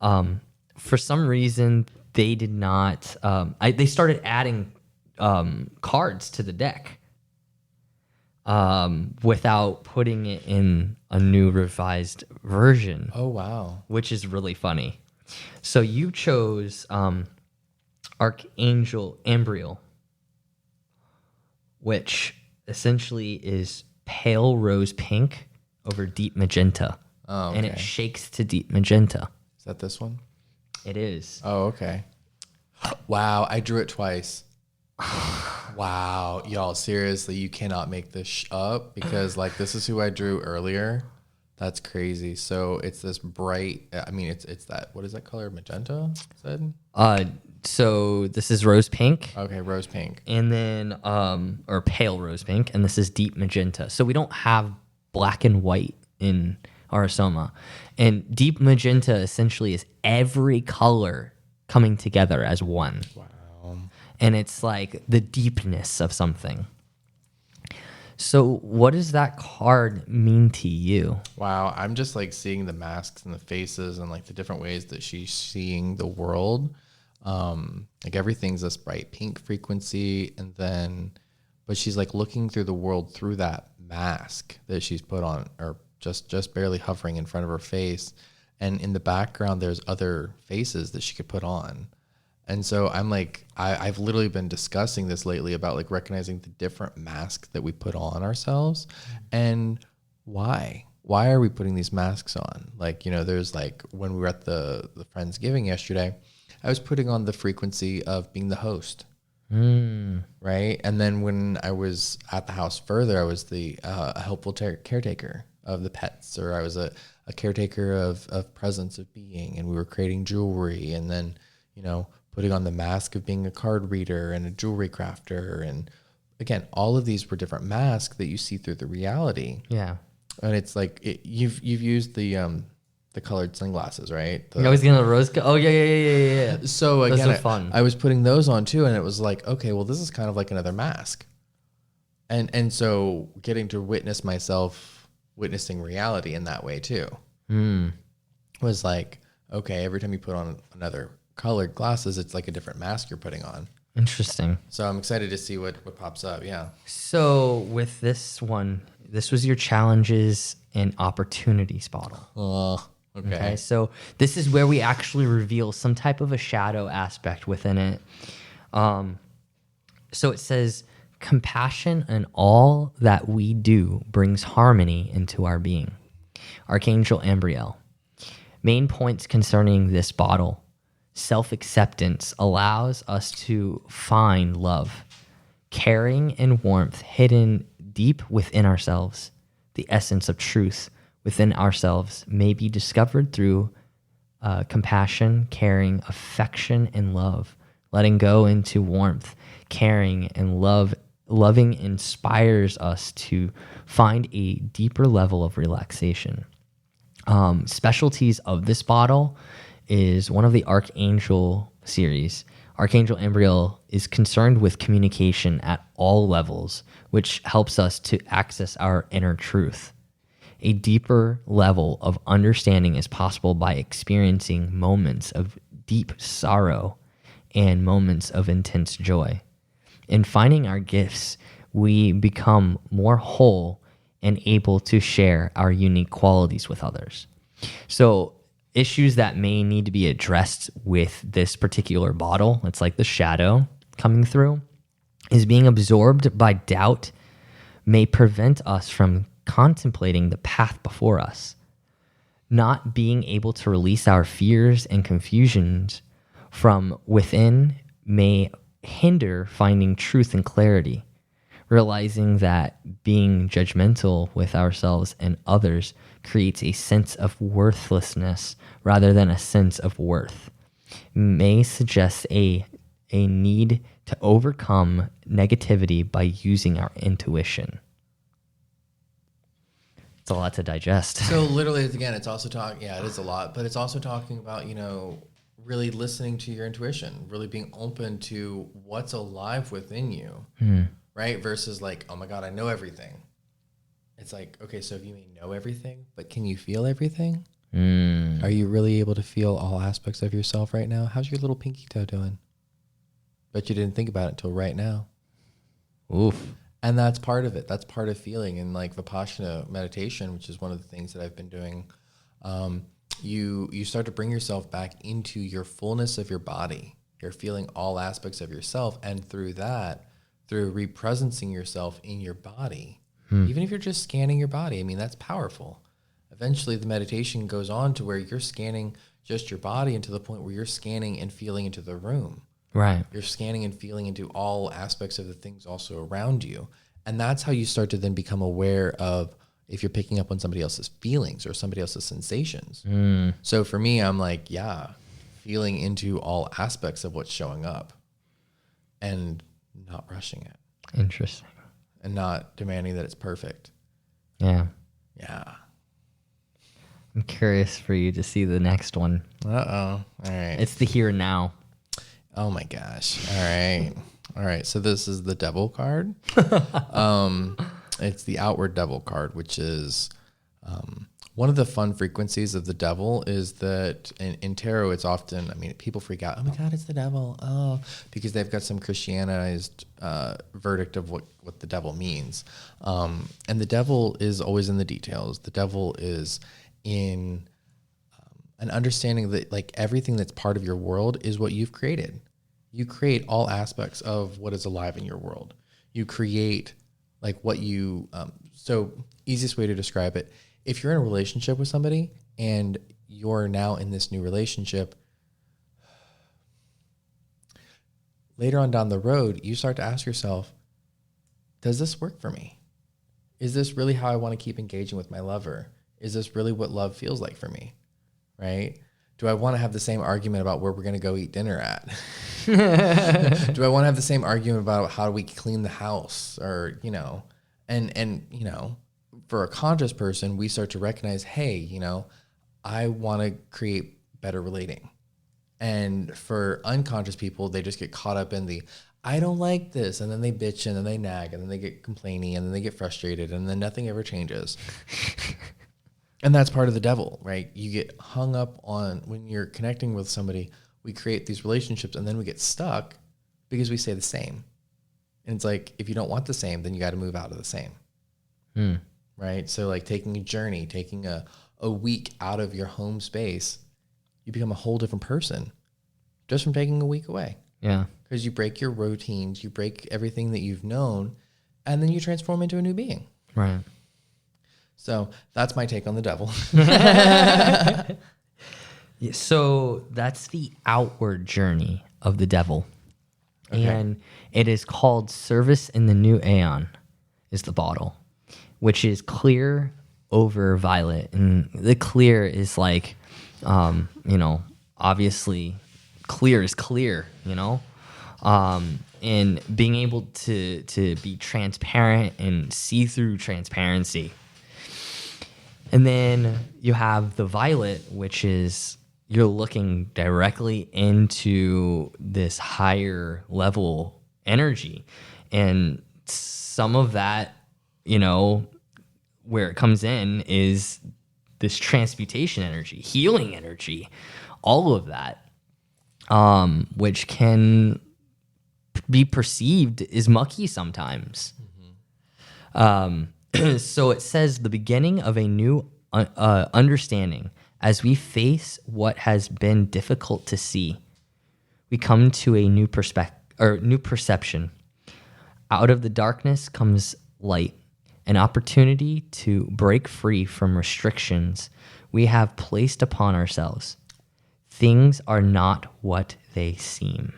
for some reason they did not. They started adding cards to the deck without putting it in a new revised version. Oh, wow. Which is really funny. So you chose Archangel Embryo, which essentially is pale rose pink over deep magenta. Oh, okay. And it shakes to deep magenta. Is that this one? It is. Oh, okay. Wow, I drew it twice. Wow, y'all, seriously, you cannot make this up because like this is who I drew earlier. That's crazy. So it's this bright, I mean, it's that, what is that color? Magenta, said? So this is rose pink. Okay, rose pink. And then, or pale rose pink. And this is deep magenta. So we don't have black and white in our Soma. And deep magenta essentially is every color coming together as one. Wow. And it's like the deepness of something. So what does that card mean to you? Wow, I'm just like seeing the masks and the faces and like the different ways that she's seeing the world. Like everything's this bright pink frequency, and then, but she's like looking through the world through that mask that she's put on, or just barely hovering in front of her face. And in the background, there's other faces that she could put on. And so I'm like, I've literally been discussing this lately about like recognizing the different masks that we put on ourselves and why are we putting these masks on? Like, you know, there's like when we were at the Friendsgiving yesterday, I was putting on the frequency of being the host. Right. And then when I was at the house further, I was the a helpful caretaker of the pets, or I was a caretaker of presence of being, and we were creating jewelry, and then, you know, putting on the mask of being a card reader and a jewelry crafter. And again, all of these were different masks that you see through the reality. Yeah. And it's like, you've used the colored sunglasses, right? I was gonna rose. Oh yeah. So those again, are fun. I was putting those on too, and it was like, okay, well, this is kind of like another mask. And so getting to witness myself witnessing reality in that way too was like, okay, every time you put on another colored glasses, it's like a different mask you're putting on. Interesting. So I'm excited to see what pops up. Yeah. So with this one, this was your challenges and opportunities bottle. Okay. So this is where we actually reveal some type of a shadow aspect within it. So it says, compassion in all that we do brings harmony into our being. Archangel Embryo. Main points concerning this bottle. Self-acceptance allows us to find love, caring, and warmth hidden deep within ourselves. The essence of truth within ourselves may be discovered through compassion, caring, affection, and love. Letting go into warmth, caring, and loving inspires us to find a deeper level of relaxation. Specialties of this bottle is one of the Archangel series. Archangel Embryo is concerned with communication at all levels, which helps us to access our inner truth. A deeper level of understanding is possible by experiencing moments of deep sorrow and moments of intense joy. In finding our gifts, we become more whole and able to share our unique qualities with others. So issues that may need to be addressed with this particular bottle, it's like the shadow coming through, is being absorbed by doubt may prevent us from contemplating the path before us. Not being able to release our fears and confusions from within may hinder finding truth and clarity. Realizing that being judgmental with ourselves and others creates a sense of worthlessness rather than a sense of worth may suggest a need to overcome negativity by using our intuition. It's a lot to digest. So literally, again, it's also talking, yeah, it is a lot, but it's also talking about, you know, really listening to your intuition, really being open to what's alive within you, right? Versus like, oh my God, I know everything. It's like, okay, so if you may know everything, but can you feel everything? Are you really able to feel all aspects of yourself right now? How's your little pinky toe doing? Bet you didn't think about it until right now. Oof. And that's part of it. That's part of feeling. And like Vipassana meditation, which is one of the things that I've been doing, you start to bring yourself back into your fullness of your body. You're feeling all aspects of yourself. And through that, through represencing yourself in your body, even if you're just scanning your body, I mean, that's powerful. Eventually, the meditation goes on to where you're scanning just your body and to the point where you're scanning and feeling into the room. Right. You're scanning and feeling into all aspects of the things also around you. And that's how you start to then become aware of if you're picking up on somebody else's feelings or somebody else's sensations. So for me, I'm like, yeah, feeling into all aspects of what's showing up and not rushing it. Interesting. And not demanding that it's perfect. Yeah. Yeah. I'm curious for you to see the next one. All right. It's the here and now. Oh my gosh. All right. So this is the devil card. It's the outward devil card, which is one of the fun frequencies of the devil is that in tarot, it's often, I mean, people freak out. Oh my God, it's the devil. Oh, because they've got some Christianized verdict of what the devil means. And the devil is always in the details. The devil is in an understanding that like everything that's part of your world is what you've created. You create all aspects of what is alive in your world. You create like what you, so easiest way to describe it, if you're in a relationship with somebody and you're now in this new relationship, later on down the road, you start to ask yourself, does this work for me? Is this really how I want to keep engaging with my lover? Is this really what love feels like for me? Right? Do I want to have the same argument about where we're going to go eat dinner at? Do I want to have the same argument about how do we clean the house or, you know, and, you know, for a conscious person, we start to recognize, hey, you know, I want to create better relating. And for unconscious people, they just get caught up in the, I don't like this. And then they bitch and then they nag and then they get complaining and then they get frustrated and then nothing ever changes. And that's part of the devil, right? You get hung up on when you're connecting with somebody, we create these relationships and then we get stuck because we say the same. And it's like, if you don't want the same, then you got to move out of the same. Right? So like taking a journey, taking a week out of your home space, you become a whole different person just from taking a week away. Yeah. Because you break your routines, you break everything that you've known, and then you transform into a new being. Right. So that's my take on the devil. Yeah, so that's the outward journey of the devil. Okay. And it is called Service in the New Aeon is the bottle, which is clear over violet. And the clear is like, you know, obviously clear is clear, you know? And being able to be transparent and see through transparency. And then you have the violet, which is you're looking directly into this higher level energy. And some of that, you know, where it comes in is this transmutation energy, healing energy, all of that, which can be perceived as mucky sometimes. So it says the beginning of a new understanding. As we face what has been difficult to see, we come to a new new perception. Out of the darkness comes light, an opportunity to break free from restrictions we have placed upon ourselves. Things are not what they seem.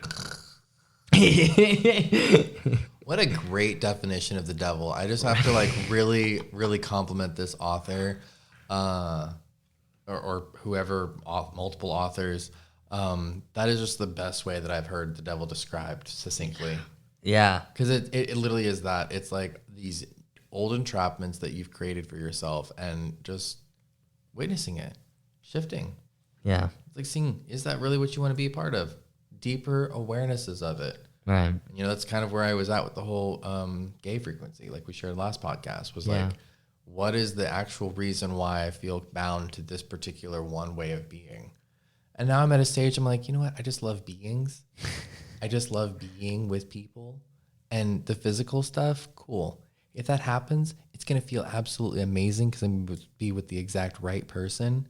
What a great definition of the devil. I just have to like really, really compliment this author or whoever, multiple authors. That is just the best way that I've heard the devil described succinctly. Yeah. Because it literally is that. It's like these old entrapments that you've created for yourself and just witnessing it, shifting. Yeah. It's like seeing, is that really what you want to be a part of? Deeper awarenesses of it. Right. You know, that's kind of where I was at with the whole gay frequency, like we shared last podcast, was like, what is the actual reason why I feel bound to this particular one way of being? And now I'm at a stage, I'm like, you know what? I just love beings. I just love being with people. And the physical stuff, cool. If that happens, it's going to feel absolutely amazing because I'm going to be with the exact right person.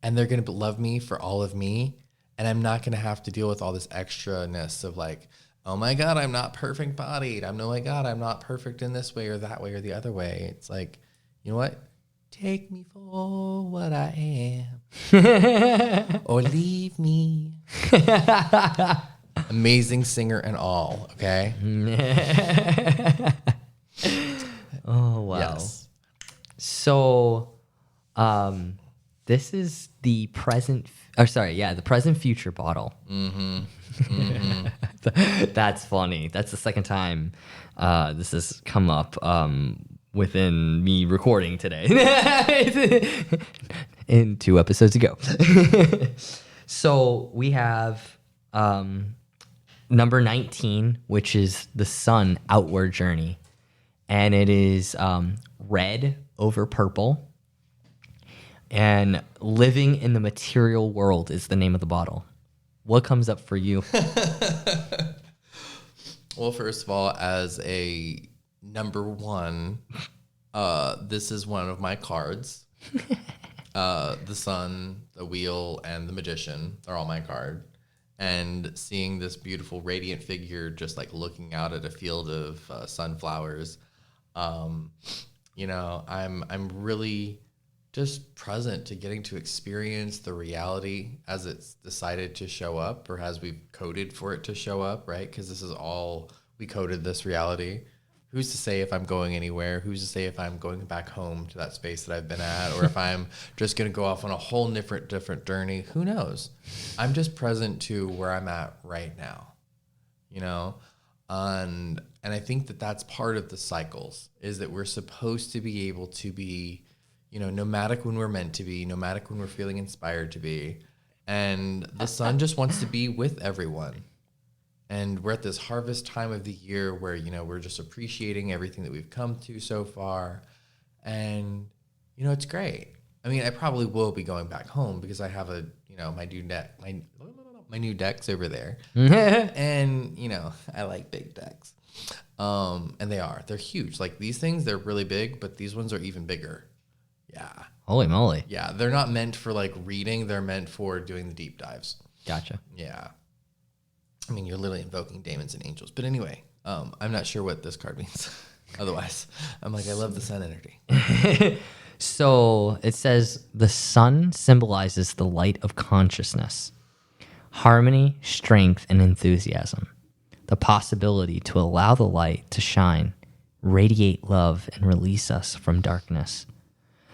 And they're going to love me for all of me. And I'm not going to have to deal with all this extra-ness of like, oh my God, I'm not perfect bodied. Oh my God, I'm not perfect in this way or that way or the other way. It's like, you know what? Take me for what I am or leave me. Amazing singer and all, okay? Oh, wow. Yes. So, this is the present, the present future bottle. Mm-hmm. Mm-hmm. That's funny. That's the second time this has come up within me recording today. In 2 episodes ago. So we have number 19, which is the sun outward journey. And it is red over purple. And living in the material world is the name of the bottle. What comes up for you? Well, first of all, as a number 1, this is one of my cards. The sun, the wheel, and the magician are all my card. And seeing this beautiful radiant figure just like looking out at a field of sunflowers, you know, I'm really just present to getting to experience the reality as it's decided to show up, or as we've coded for it to show up, right? Because this is all, we coded this reality. Who's to say if I'm going anywhere? Who's to say if I'm going back home to that space that I've been at, or if I'm just going to go off on a whole different journey? Who knows? I'm just present to where I'm at right now, you know? And I think that that's part of the cycles, is that we're supposed to be able to be, you know, nomadic when we're meant to be, nomadic when we're feeling inspired to be. And the sun just wants to be with everyone. And we're at this harvest time of the year where, you know, we're just appreciating everything that we've come to so far. And, you know, it's great. I mean, I probably will be going back home because I have a, you know, my new deck's over there. And, you know, I like big decks. And they're huge. Like these things, they're really big, but these ones are even bigger. Yeah. Holy moly. Yeah. They're not meant for like reading. They're meant for doing the deep dives. Gotcha. Yeah. I mean, you're literally invoking demons and angels. But anyway, I'm not sure what this card means. Otherwise, I'm like, I love the sun energy. So it says the sun symbolizes the light of consciousness, harmony, strength, and enthusiasm. The possibility to allow the light to shine, radiate love, and release us from darkness.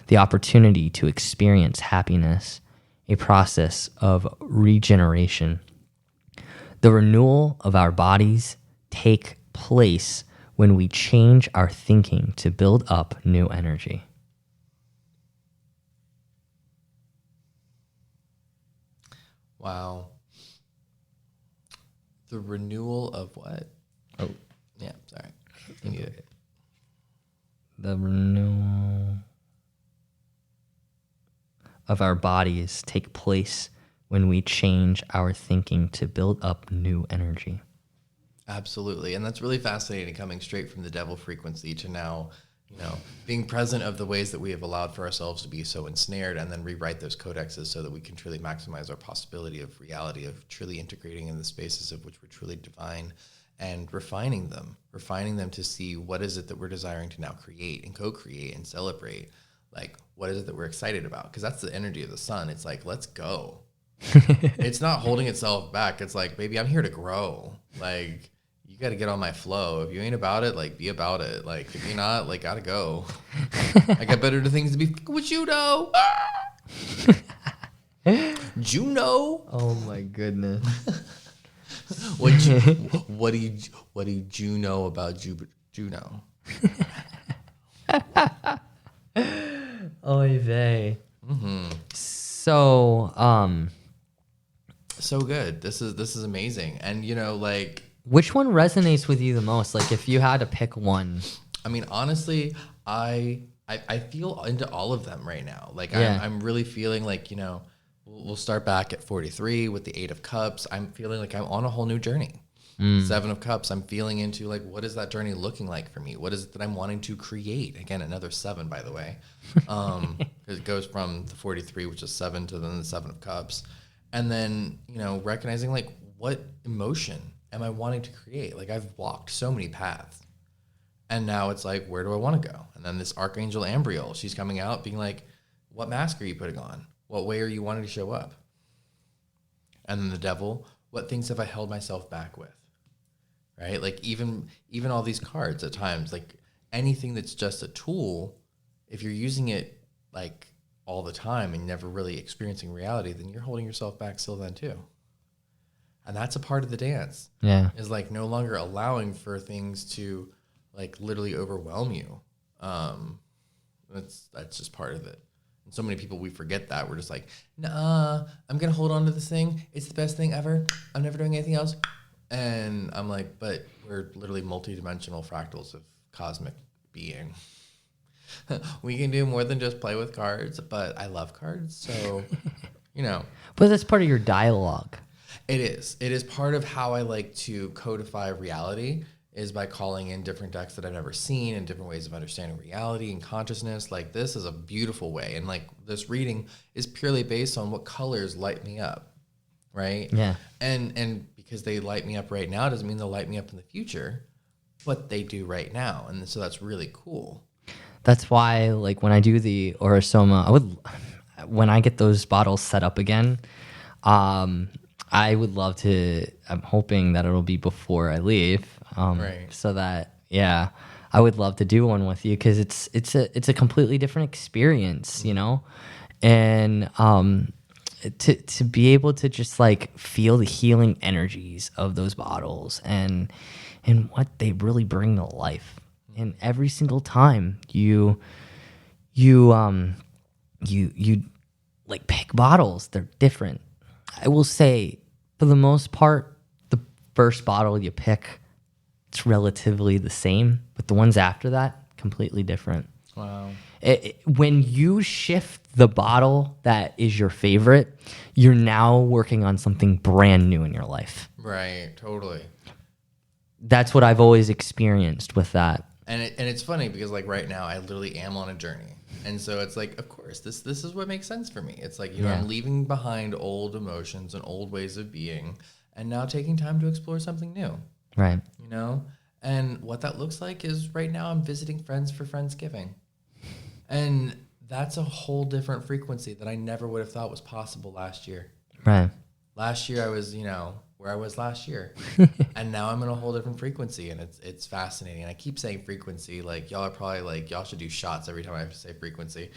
The opportunity to experience happiness, a process of regeneration. The renewal of our bodies take place when we change our thinking to build up new energy. Wow. The renewal of what? Oh. Yeah, sorry. You need it. The renewal of our bodies take place when we change our thinking to build up new energy. Absolutely. And that's really fascinating, coming straight from the devil frequency to now, you know, being present of the ways that we have allowed for ourselves to be so ensnared, and then rewrite those codexes so that we can truly maximize our possibility of reality, of truly integrating in the spaces of which we're truly divine, and refining them to see what is it that we're desiring to now create and co-create and celebrate. Like, what is it that we're excited about? Because that's the energy of the sun. It's like, let's go. It's not holding itself back. It's like, baby, I'm here to grow. Like, you got to get on my flow. If you ain't about it, like, be about it. Like, if you're not, like, gotta go. I got better things to be with you, though. Juno. Oh my goodness. What do you know about Juno? Oy vey. Mm-hmm. So, so good. This is amazing. And like, which one resonates with you the most? Like, if you had to pick one. I mean, honestly, I feel into all of them right now. Like, Yeah. I'm really feeling like, we'll start back at 43 with the 8 of Cups. I'm feeling like I'm on a whole new journey. 7 of Cups, I'm feeling into like, what is that journey looking like for me? What is it that I'm wanting to create? Again, another 7, by the way. It goes from the 43, which is 7, to then the 7 of Cups. And then, recognizing like, what emotion am I wanting to create? Like, I've walked so many paths. And now it's like, where do I want to go? And then this Archangel Ambriel, she's coming out being like, what mask are you putting on? What way are you wanting to show up? And then the Devil, what things have I held myself back with? Right? Like, even all these cards at times, like anything that's just a tool, if you're using it like all the time and never really experiencing reality, then you're holding yourself back still then too. And that's a part of the dance. Yeah. Is like no longer allowing for things to like literally overwhelm you. That's just part of it. And so many people, we forget that. We're just like, nah, I'm going to hold on to this thing. It's the best thing ever. I'm never doing anything else. And I'm like, but we're literally multidimensional fractals of cosmic being. We can do more than just play with cards, but I love cards. So, But that's part of your dialogue. It is. It is part of how I like to codify reality, is by calling in different decks that I've never seen and different ways of understanding reality and consciousness. Like, this is a beautiful way. And like, this reading is purely based on what colors light me up. Right? Yeah. And because they light me up right now doesn't mean they'll light me up in the future, but they do right now. And so that's really cool. That's why, like, when I do the Orosoma, when I get those bottles set up again, I would love to. I'm hoping that it'll be before I leave, right. So that I would love to do one with you, because it's a completely different experience, and to be able to just like feel the healing energies of those bottles and what they really bring to life. And every single time you like pick bottles, they're different. I will say, for the most part, the first bottle you pick, it's relatively the same, but the ones after that, completely different. Wow. When you shift the bottle that is your favorite, you're now working on something brand new in your life. Right, totally. That's what I've always experienced with that. And it's funny because like right now I literally am on a journey. And so it's like, of course, this is what makes sense for me. It's like, I'm leaving behind old emotions and old ways of being and now taking time to explore something new. Right. And what that looks like is right now I'm visiting friends for Friendsgiving. And that's a whole different frequency that I never would have thought was possible last year. Right. Last year I was, where I was last year. And now I'm in a whole different frequency, and it's fascinating. And I keep saying frequency, like y'all are probably like, y'all should do shots every time I have to say frequency.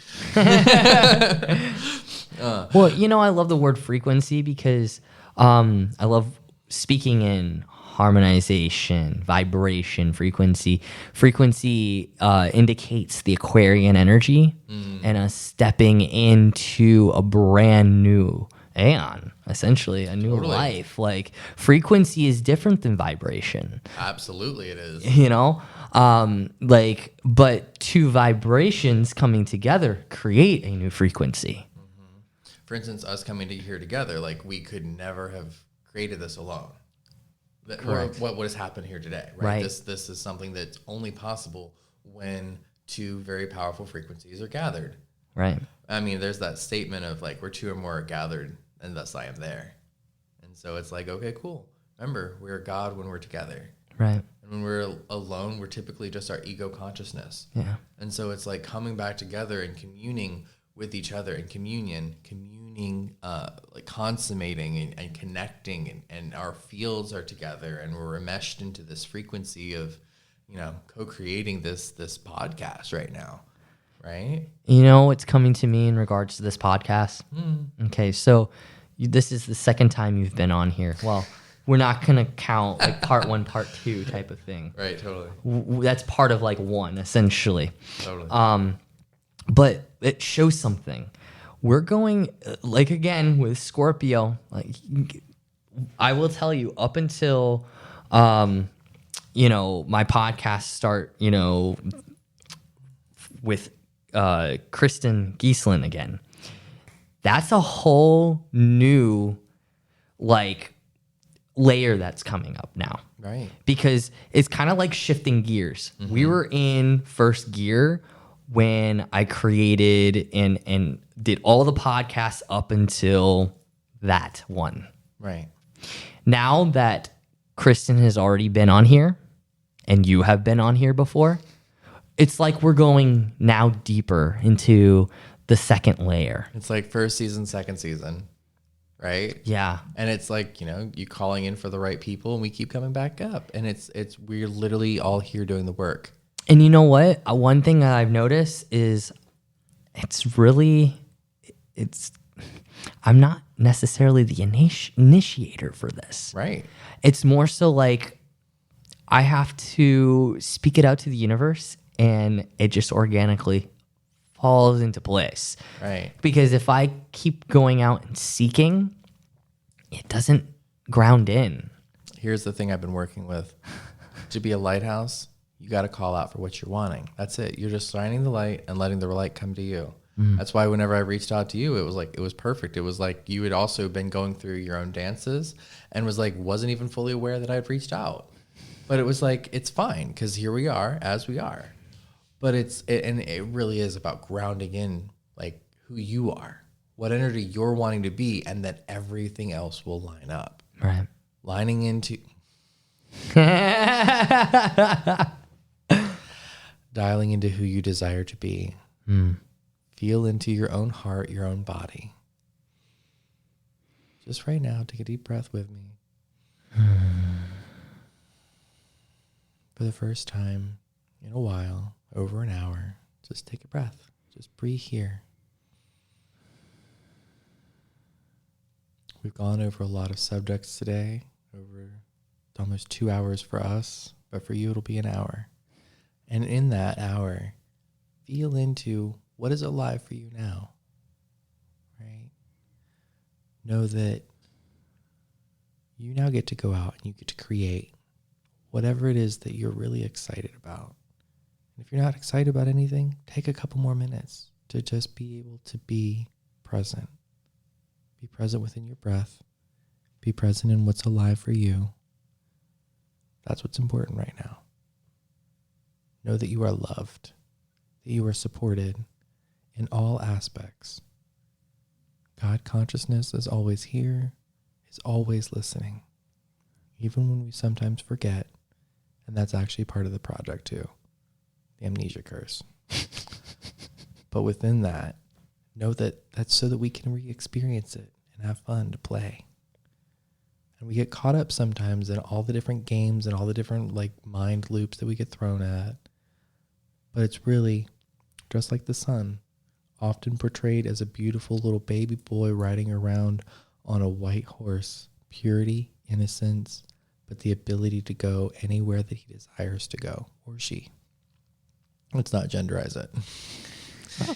Well, I love the word frequency because I love speaking in harmonization, vibration, frequency. Frequency indicates the Aquarian energy and us stepping into a brand new aeon, essentially a new life. Like, frequency is different than vibration. Absolutely it is. But two vibrations coming together create a new frequency. For instance, us coming here together, like, we could never have created this alone. Correct. What has happened here today, right? This is something that's only possible when two very powerful frequencies are gathered. Right. I mean, there's that statement of like, where two or more are gathered, and thus I am there. And so it's like, okay, cool. Remember, we're God when we're together. Right. And when we're alone, we're typically just our ego consciousness. Yeah. And so it's like coming back together and communing with each other in communion, like consummating and connecting, and our fields are together, and we're enmeshed into this frequency of, co-creating this podcast right now. Right? What's coming to me in regards to this podcast? Okay, so this is the second time you've been on here. Well, we're not going to count like part 1, part 2 type of thing. Right, totally. That's part of like one, essentially. Totally. But it shows something. we're going, like, again, with Scorpio, like, I will tell you, up until, you know, my podcast start, you know, with Kristen Giesland again, that's a whole new, like, layer that's coming up now. Right. Because it's kind of like shifting gears. Mm-hmm. We were in first gear when I created and did all the podcasts up until that one. Right. Now that Kristen has already been on here and you have been on here before, it's like we're going now deeper into the second layer. It's like first season, second season, right? Yeah. And it's like, you know, you calling in for the right people and we keep coming back up. And we're literally all here doing the work. And you know what? One thing that I've noticed is I'm not necessarily the initiator for this. Right. It's more so like I have to speak it out to the universe and it just organically falls into place. Right. Because if I keep going out and seeking, it doesn't ground in. Here's the thing I've been working with. To be a lighthouse, you got to call out for what you're wanting. That's it. You're just shining the light and letting the light come to you. That's why whenever I reached out to you, it was perfect. It was like you had also been going through your own dances and wasn't even fully aware that I had reached out. But it was like, it's fine because here we are as we are. But it really is about grounding in like who you are, what energy you're wanting to be, and that everything else will line up. Right. Lining into dialing into who you desire to be. Feel into your own heart, your own body. Just right now, take a deep breath with me. For the first time in a while, over an hour, just take a breath. Just breathe here. We've gone over a lot of subjects today, over almost 2 hours for us, but for you it'll be an hour. And in that hour, feel into what is alive for you now, right? Know that you now get to go out and you get to create whatever it is that you're really excited about. And if you're not excited about anything, take a couple more minutes to just be able to be present. Be present within your breath. Be present in what's alive for you. That's what's important right now. Know that you are loved, that you are supported in all aspects. God consciousness is always here, is always listening, even when we sometimes forget. And that's actually part of the project too, the amnesia curse. But within that, know that that's so that we can re-experience it and have fun to play. And we get caught up sometimes in all the different games and all the different like mind loops that we get thrown at. But it's really just like the sun, often portrayed as a beautiful little baby boy riding around on a white horse. Purity, innocence, but the ability to go anywhere that he desires to go, or she. Let's not genderize it.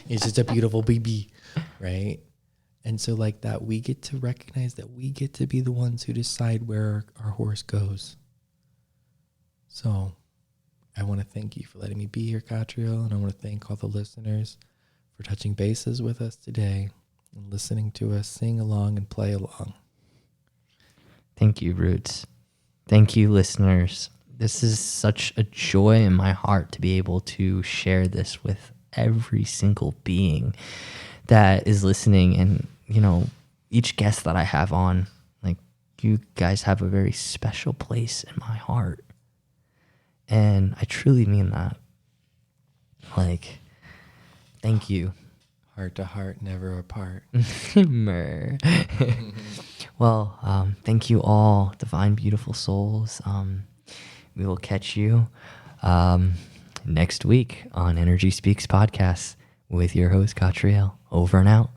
It's just a beautiful baby, right? And so like that, we get to recognize that we get to be the ones who decide where our horse goes. So I want to thank you for letting me be here, Catriel, and I want to thank all the listeners for touching bases with us today and listening to us sing along and play along. Thank you, Rootz. Thank you, listeners. This is such a joy in my heart to be able to share this with every single being that is listening. And, you know, each guest that I have on, like, you guys have a very special place in my heart. And I truly mean that. Like, thank you. Heart to heart, never apart. Well, thank you all, divine, beautiful souls. We will catch you next week on Energy Speaks Podcast with your host, Catriel. Over and out.